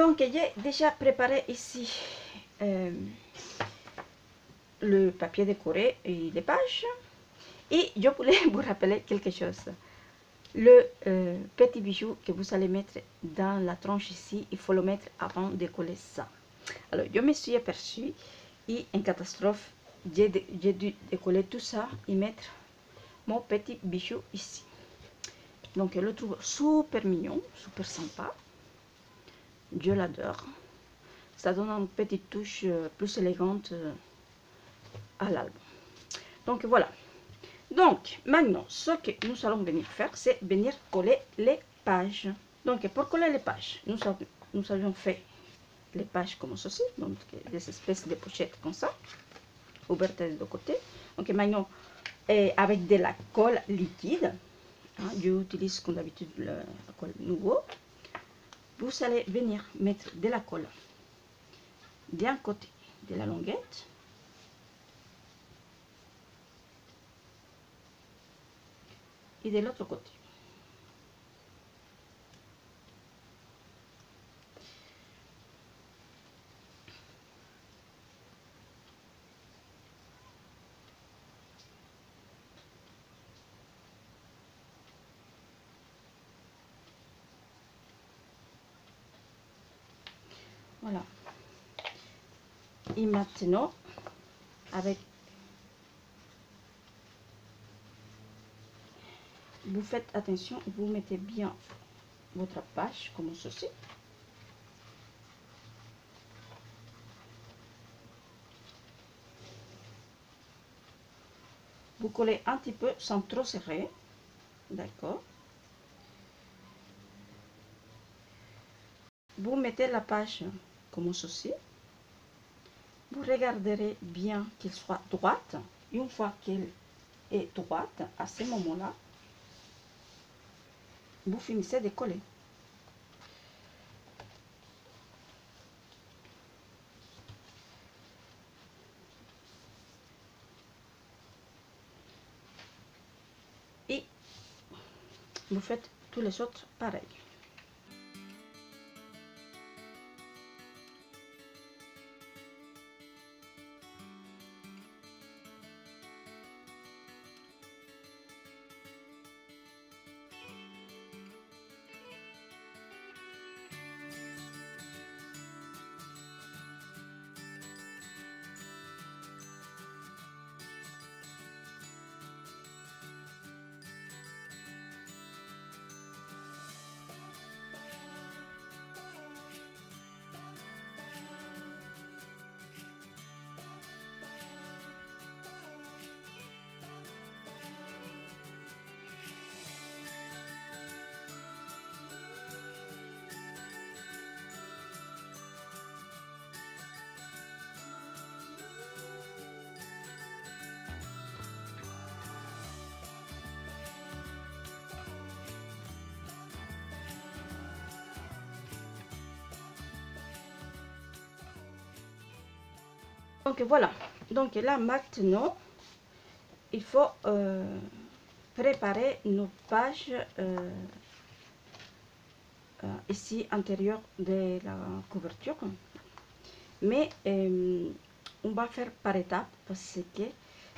Donc j'ai déjà préparé ici le papier décoré et les pages. Et je voulais vous rappeler quelque chose. Le petit bijou que vous allez mettre dans la tranche ici, il faut le mettre avant de coller ça. Alors, je me suis aperçue, et en catastrophe, j'ai dû décoller tout ça et mettre mon petit bijou ici. Donc, je le trouve super mignon, super sympa. Je l'adore. Ça donne une petite touche plus élégante à l'album. Donc, voilà. Donc, maintenant, ce que nous allons venir faire, c'est venir coller les pages. Donc, pour coller les pages, nous avions fait les pages comme ceci, donc des espèces de pochettes comme ça, ouvertes des deux côtés. Donc, maintenant, avec de la colle liquide, hein, j'utilise comme d'habitude la colle nouveau. Vous allez venir mettre de la colle d'un côté de la languette et de l'autre côté. Voilà. Et maintenant, avec vous faites attention, vous mettez bien votre page comme ceci. Vous collez un petit peu sans trop serrer, d'accord. Vous mettez la page comme ceci. Vous regarderez bien qu'elle soit droite. Une fois qu'elle est droite, à ce moment-là, vous finissez de coller. Et vous faites tous les autres pareil. Donc voilà, donc là maintenant, il faut préparer nos pages ici intérieur de la couverture. Mais on va faire par étapes parce que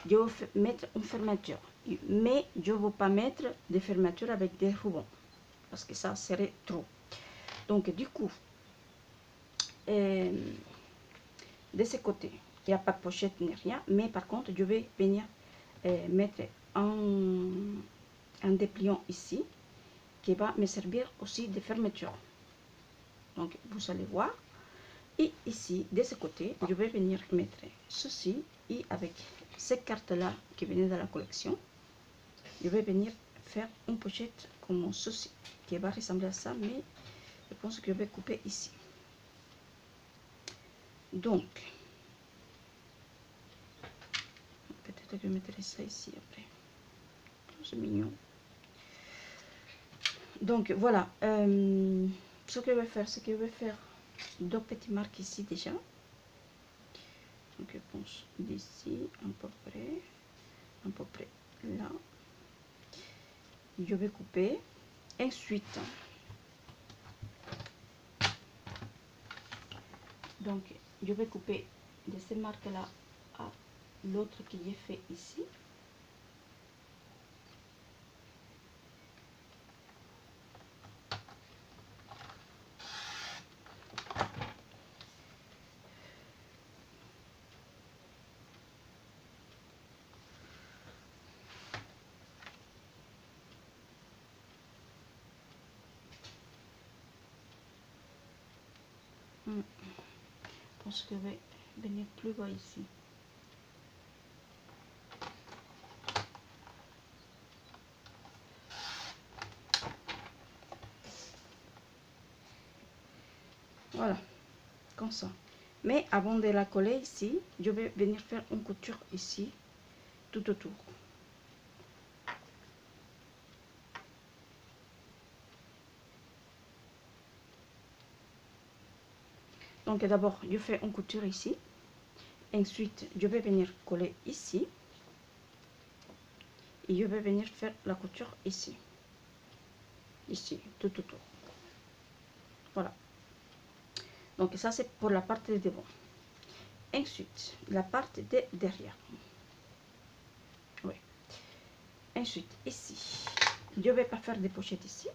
je vais mettre une fermeture. Mais je ne veux pas mettre des fermetures avec des rubans parce que ça serait trop. Donc du coup, de ce côté, il n'y a pas de pochette ni rien, mais par contre, je vais venir mettre un dépliant ici qui va me servir aussi de fermeture. Donc, vous allez voir. Et ici, de ce côté, je vais venir mettre ceci et avec ces cartes-là qui venaient de la collection, je vais venir faire une pochette comme ceci, qui va ressembler à ça, mais je pense que je vais couper ici. Donc, peut-être que je mettrai ça ici après. C'est mignon. Donc, voilà. Ce que je vais faire, c'est que je vais faire deux petites marques ici déjà. Donc, je pense d'ici, à peu près là. Je vais couper. Ensuite, Donc je vais couper de ces marques là à l'autre que j'ai fait ici. Je pense que je vais venir plus bas ici. Voilà, comme ça. Mais avant de la coller ici, je vais venir faire une couture ici, tout autour. Donc d'abord, je fais une couture ici. Ensuite, je vais venir coller ici. Et je vais venir faire la couture ici. Ici, tout autour. Voilà. Donc ça, c'est pour la partie de devant. Ensuite, la partie de derrière. Oui. Ensuite, ici, je ne vais pas faire des pochettes ici.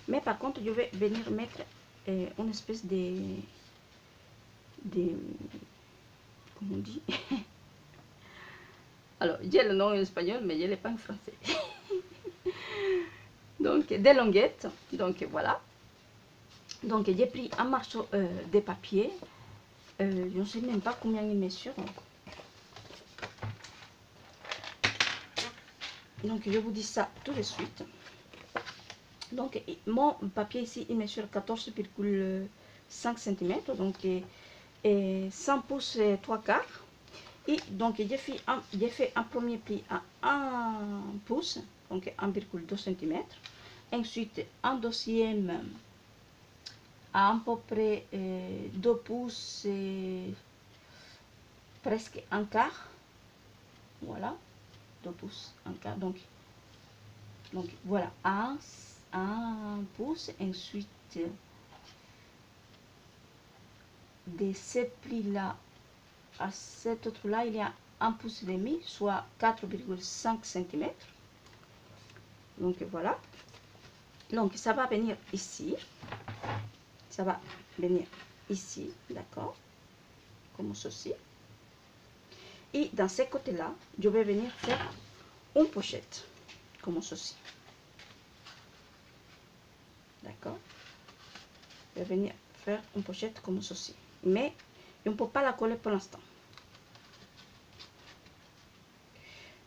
Mais par contre, je vais venir mettre une espèce de comment on dit. Alors, j'ai le nom en espagnol, mais je ne l'ai pas en français. Donc, des languettes. Donc, voilà. Donc, j'ai pris un morceau de papier. Je ne sais même pas combien il mesure. Donc, je vous dis ça tout de suite. Donc, mon papier ici, il mesure 14,5 cm. Donc, 100 pouces 3/4. Et donc, j'ai fait un premier pli à 1 pouce, donc 1,2 cm. Ensuite, un deuxième à peu près 2 pouces et presque un quart. Voilà, 2 pouces, un quart. Donc voilà, un pouce. Ensuite, de ce pli-là à cet autre-là, il y a 1 pouce et demi, soit 4,5 cm. Donc voilà. Donc ça va venir ici. Ça va venir ici, d'accord, comme ceci. Et dans ce côté-là, je vais venir faire une pochette, comme ceci. D'accord. Je vais venir faire une pochette comme ceci. Mais on ne peut pas la coller pour l'instant.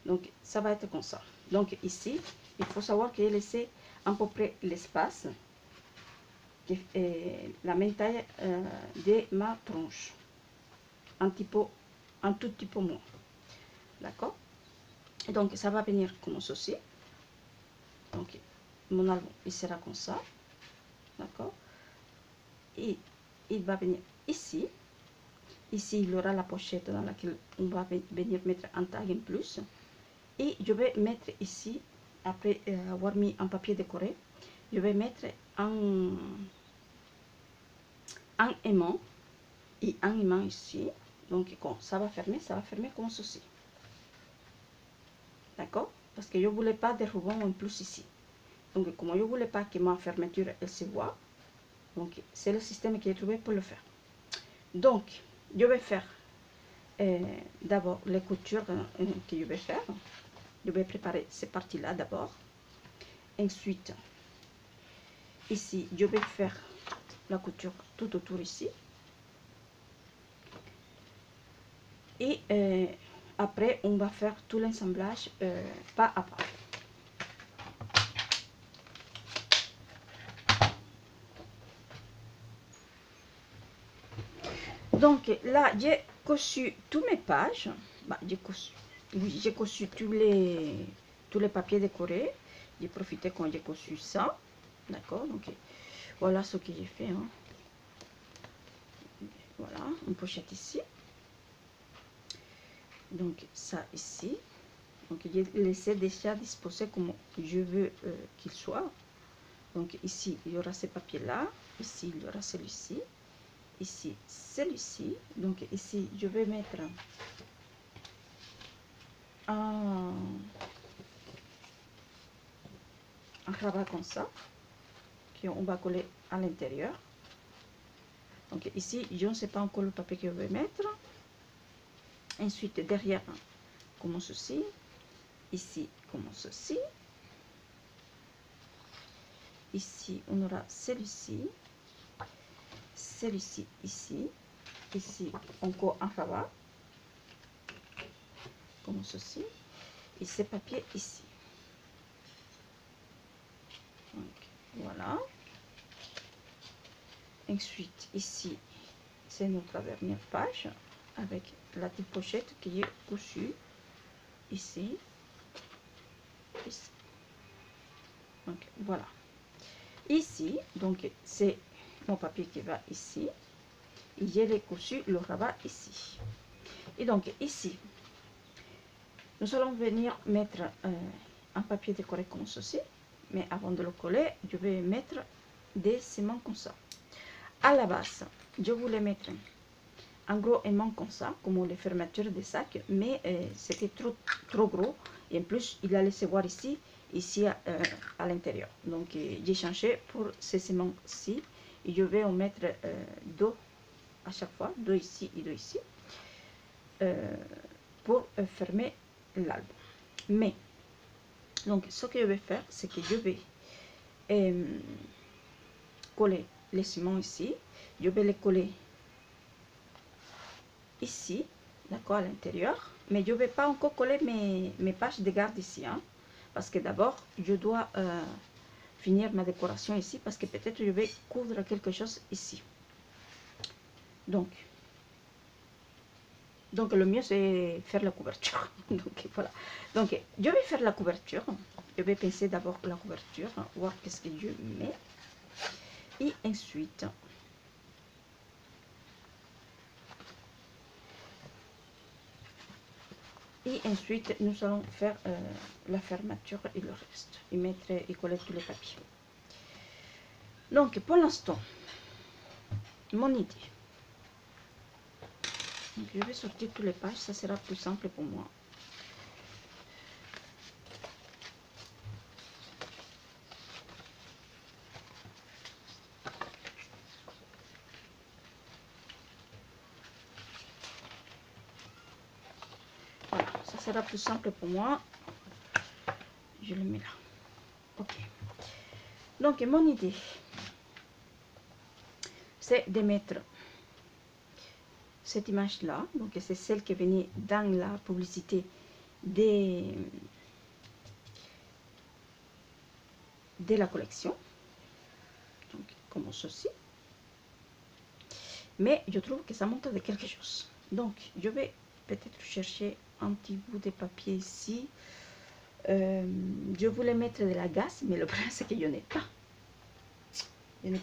Donc, ça va être comme ça. Donc, ici, il faut savoir que j'ai laissé à peu près l'espace, la même taille de ma tronche. Un tout petit peu moins. D'accord. Donc, ça va venir comme ceci. Donc, mon album, il sera comme ça. D'accord. Et il va venir ici. Ici, il y aura la pochette dans laquelle on va venir mettre un tag en plus. Et je vais mettre ici, après avoir mis un papier décoré, je vais mettre un aimant et un aimant ici. Donc, quand ça va fermer comme ceci. D'accord? Parce que je ne voulais pas de ruban en plus ici. Donc, comme je ne voulais pas que ma fermeture elle se voit, donc c'est le système que j'ai trouvé pour le faire. Donc, je vais faire d'abord les coutures que je vais faire. Je vais préparer ces parties-là d'abord. Ensuite, ici, je vais faire la couture tout autour ici. Et après, on va faire tout l'assemblage pas à pas. Donc là, j'ai cousu toutes mes pages. Bah, j'ai cousu tous les papiers décorés. J'ai profité quand j'ai cousu ça. D'accord. Donc voilà ce que j'ai fait. Hein. Voilà, une pochette ici. Donc ça ici. Donc j'ai laissé déjà disposé comme je veux qu'il soit. Donc ici, il y aura ces papiers-là. Ici, il y aura celui-ci. ici celui-ci. Donc ici je vais mettre un rabat comme ça qu'on va coller à l'intérieur. Donc ici je ne sais pas encore le papier que je vais mettre. Ensuite derrière comme ceci, ici comme ceci, ici on aura celui-ci, celui-ci ici, ici encore un rabat comme ceci et ces papiers ici. Donc voilà. Ensuite ici c'est notre dernière page avec la petite pochette qui est cousue ici, ici. Donc voilà. Ici donc c'est mon papier qui va ici. Je l'ai cousu le rabat ici. Et donc ici nous allons venir mettre un papier décoré comme ceci. Mais avant de le coller, je vais mettre des aimants comme ça. À la base, je voulais mettre un gros aimant comme ça, comme les fermetures des sacs, mais c'était trop gros. Et en plus, il allait se voir ici à l'intérieur. Donc, j'ai changé pour ces aimants-ci. Et je vais en mettre deux à chaque fois, deux ici et deux ici, pour fermer l'album. Mais, donc, ce que je vais faire, c'est que je vais coller les ciments ici. Je vais les coller ici, d'accord, à l'intérieur. Mais je ne vais pas encore coller mes pages de garde ici, hein, parce que d'abord, je dois finir ma décoration ici, parce que peut-être je vais coudre quelque chose ici. Donc le mieux, c'est faire la couverture. Donc, voilà. Donc, je vais faire la couverture. Je vais pincer d'abord la couverture, voir qu'est-ce que je mets. Et ensuite, nous allons faire la fermeture et le reste. Et mettre et coller tous les papiers. Donc, pour l'instant, mon idée. Donc, je vais sortir toutes les pages, ça sera plus simple pour moi. Voilà, ça sera plus simple pour moi. Je le mets là. Ok. Donc, mon idée, c'est de mettre cette image là, donc c'est celle qui venait dans la publicité de la collection, donc comme ceci, mais je trouve que ça montre de quelque chose. Donc je vais peut-être chercher un petit bout de papier ici. Je voulais mettre de la gaze, mais le problème c'est que je n'ai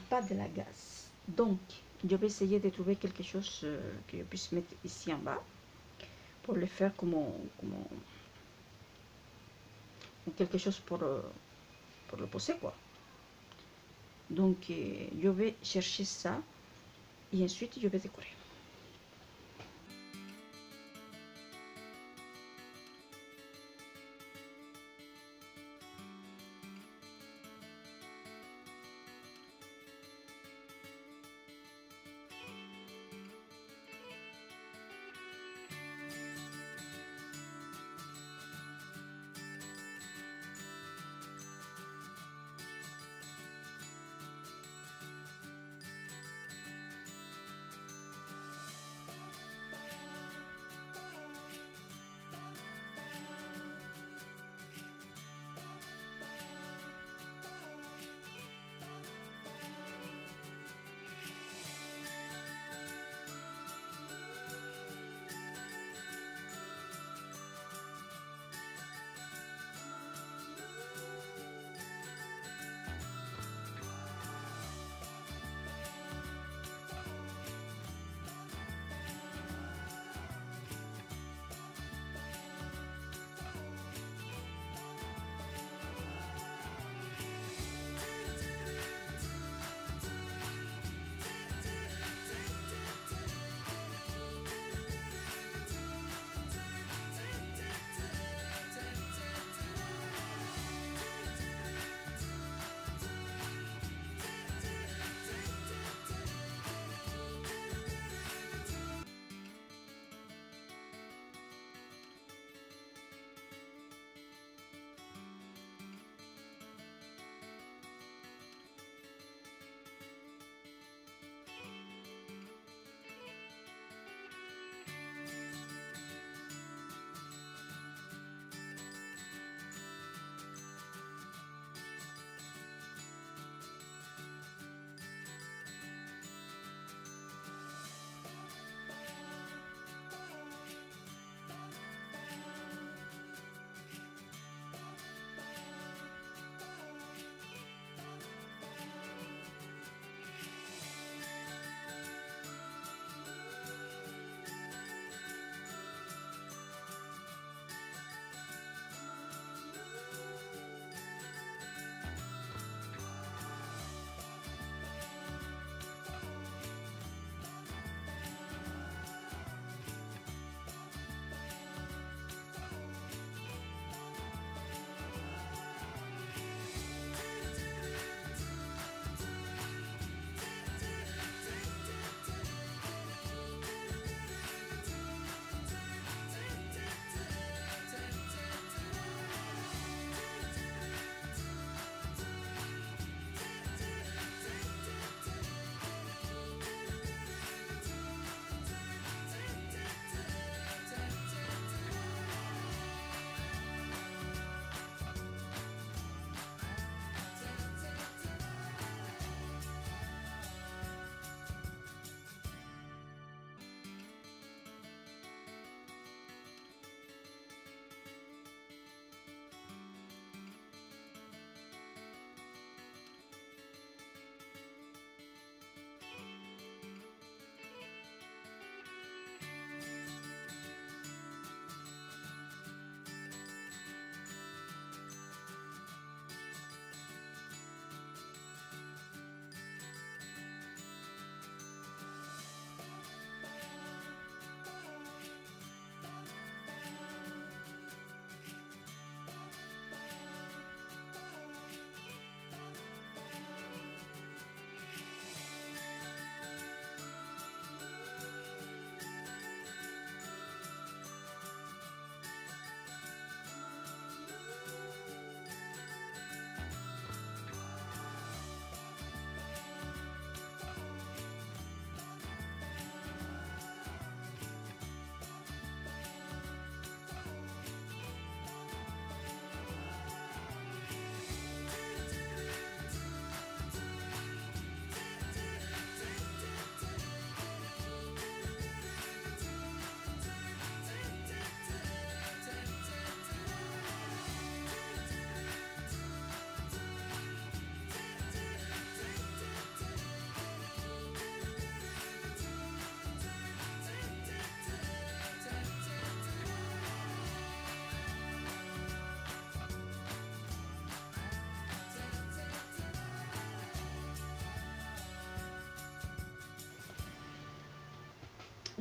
pas de la gaze, donc je vais essayer de trouver quelque chose que je puisse mettre ici en bas pour le faire comme quelque chose pour le poser, quoi. Donc je vais chercher ça et ensuite je vais décorer.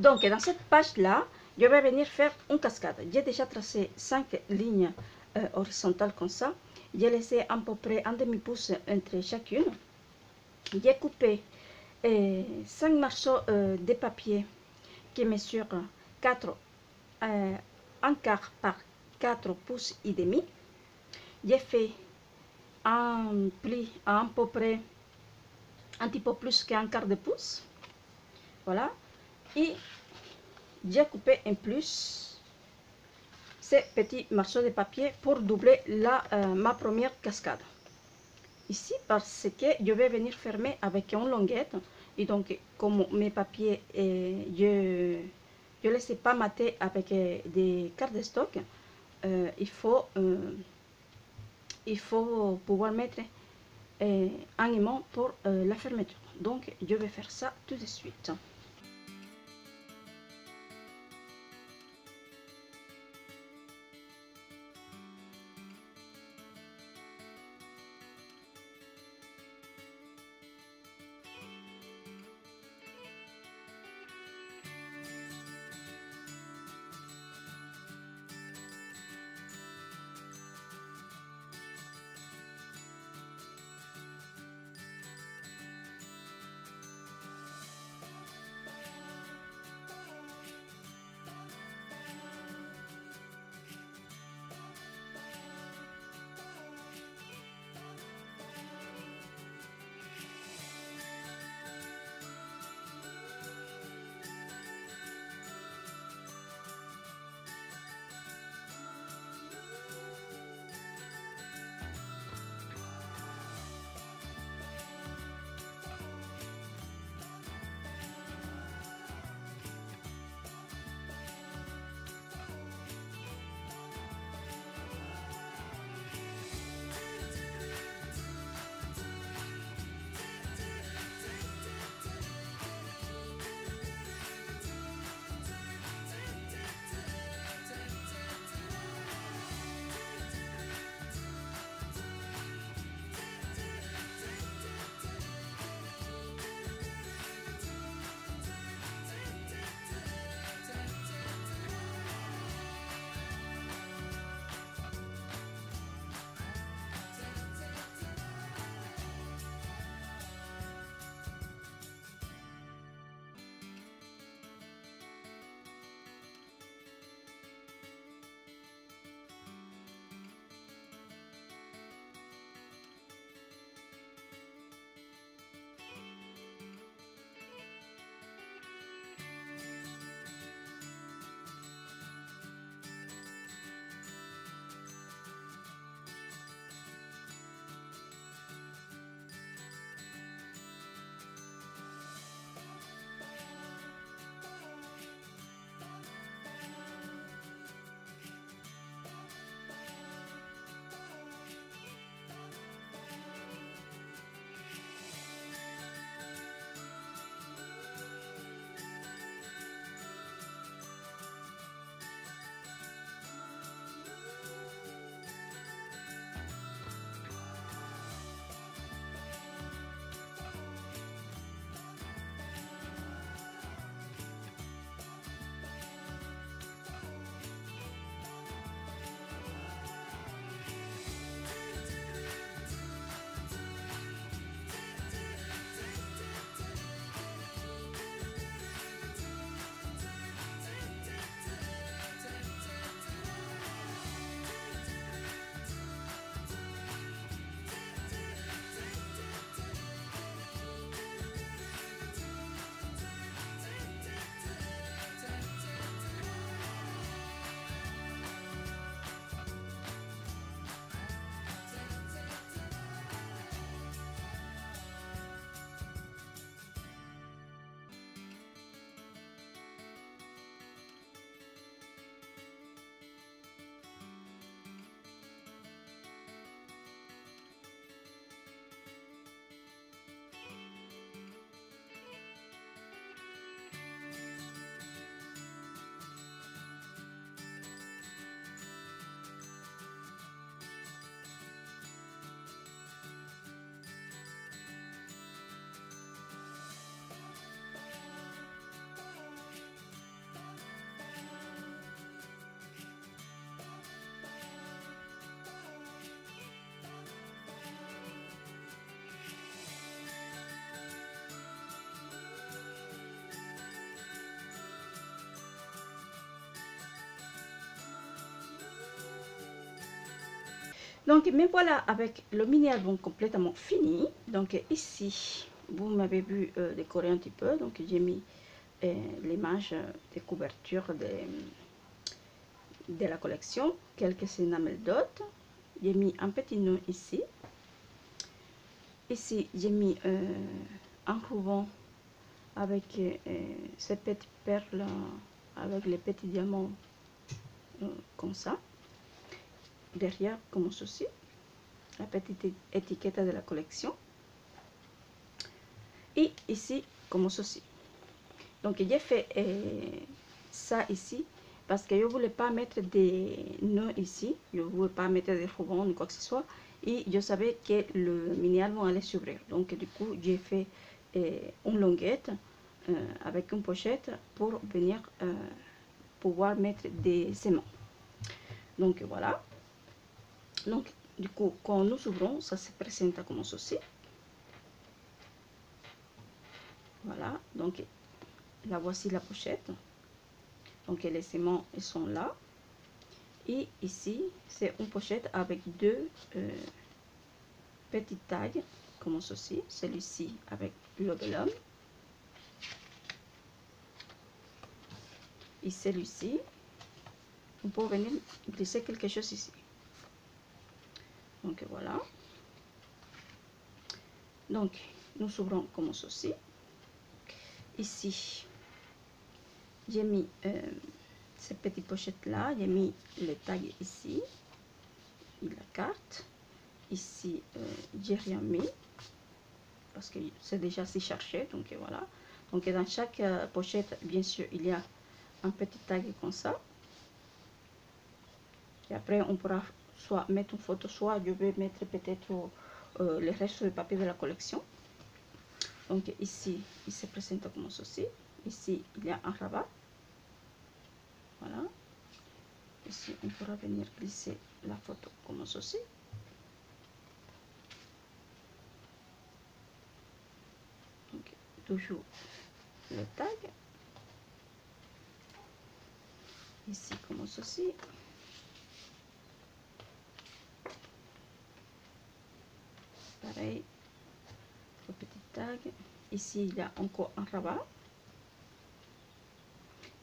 Donc, dans cette page-là, je vais venir faire une cascade. J'ai déjà tracé 5 lignes horizontales comme ça. J'ai laissé à peu près un demi-pouce entre chacune. J'ai coupé 5 morceaux de papier qui mesurent 4, un quart par 4 pouces et demi. J'ai fait un pli à peu près un petit peu plus qu'un quart de pouce. Voilà. Et j'ai coupé en plus ces petits morceaux de papier pour doubler ma première cascade. Ici, parce que je vais venir fermer avec une longuette. Et donc, comme mes papiers, je ne les ai pas matés avec des cartes de stock, il faut pouvoir mettre un aimant pour la fermeture. Donc, je vais faire ça tout de suite. Donc me voilà avec le mini album complètement fini. Donc ici, vous m'avez vu décorer un petit peu. Donc j'ai mis l'image des couvertures de la collection, quelques enamels d'autres. J'ai mis un petit nom ici. Ici, j'ai mis un ruban avec ces petites perles, avec les petits diamants comme ça. Derrière, comme ceci, la petite étiquette de la collection. Et ici, comme ceci. Donc, j'ai fait ça ici parce que je ne voulais pas mettre des nœuds ici. Je ne voulais pas mettre des rubans ou quoi que ce soit. Et je savais que le mini album allait s'ouvrir. Donc, du coup, j'ai fait une longuette avec une pochette pour venir pouvoir mettre des aimants. Donc, voilà. Donc, du coup, quand nous ouvrons, ça se présente comme ceci. Voilà. Donc, là, voici la pochette. Donc, les aimants, ils sont là. Et ici, c'est une pochette avec deux petites tags, comme ceci. Celui-ci avec le bonhomme. Et celui-ci, on peut venir glisser quelque chose ici. Donc, voilà. Donc, nous ouvrons comme ceci. Ici, j'ai mis ces petites pochettes là, j'ai mis les tags ici et la carte. Ici, j'ai rien mis parce que c'est déjà si cherché, donc voilà. Donc dans chaque pochette, bien sûr, il y a un petit tag comme ça. Et après, on pourra soit mettre une photo, soit je vais mettre peut-être le reste du papier de la collection. Donc ici, il se présente comme ceci. Ici, il y a un rabat. Voilà. Ici, on pourra venir glisser la photo comme ceci. Donc, toujours le tag. Ici, comme ceci. Pareil, le petit tag. Ici, il y a encore un rabat.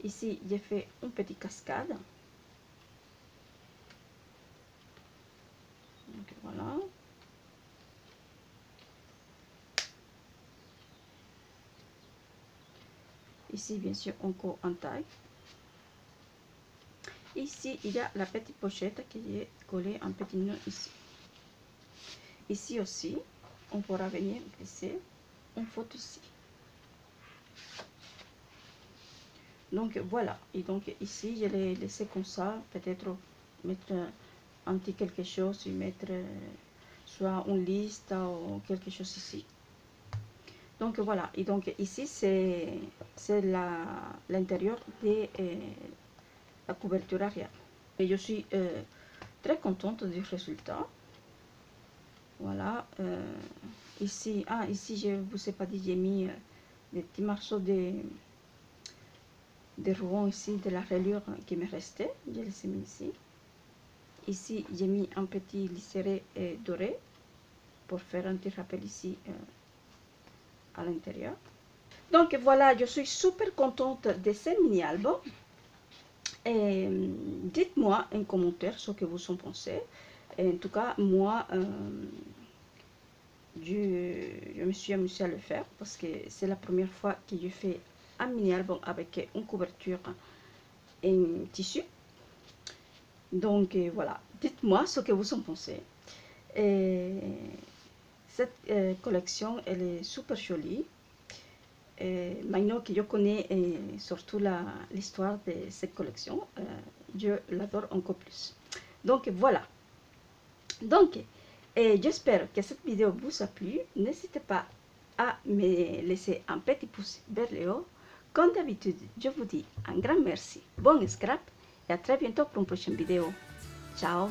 Ici, j'ai fait une petite cascade. Donc, voilà. Ici, bien sûr, encore un tag. Ici, il y a la petite pochette qui est collée un petit nœud ici. Ici aussi, on pourra venir glisser une photo ici. Donc voilà, et donc ici je l'ai laissé comme ça, peut-être mettre un petit quelque chose, mettre soit une liste ou quelque chose ici. Donc voilà, et donc ici c'est l'intérieur de la couverture arrière. Et je suis très contente du résultat. Voilà, ici, ici je ne vous ai pas dit, j'ai mis des petits morceaux de rubans ici, de la rayure qui me restait, je les ai mis ici. Ici, j'ai mis un petit liséré doré pour faire un petit rappel ici à l'intérieur. Donc voilà, je suis super contente de ce mini album. Et dites-moi en commentaire ce que vous en pensez. Et en tout cas, moi, je me suis amusée à le faire parce que c'est la première fois que je fais un mini album avec une couverture en tissu. Donc voilà, dites-moi ce que vous en pensez. Et cette collection, elle est super jolie. Et maintenant que je connais surtout l'histoire de cette collection, je l'adore encore plus. Donc voilà. Donc, j'espère que cette vidéo vous a plu. N'hésitez pas à me laisser un petit pouce vers le haut. Comme d'habitude, je vous dis un grand merci, bon scrap et à très bientôt pour une prochaine vidéo. Ciao!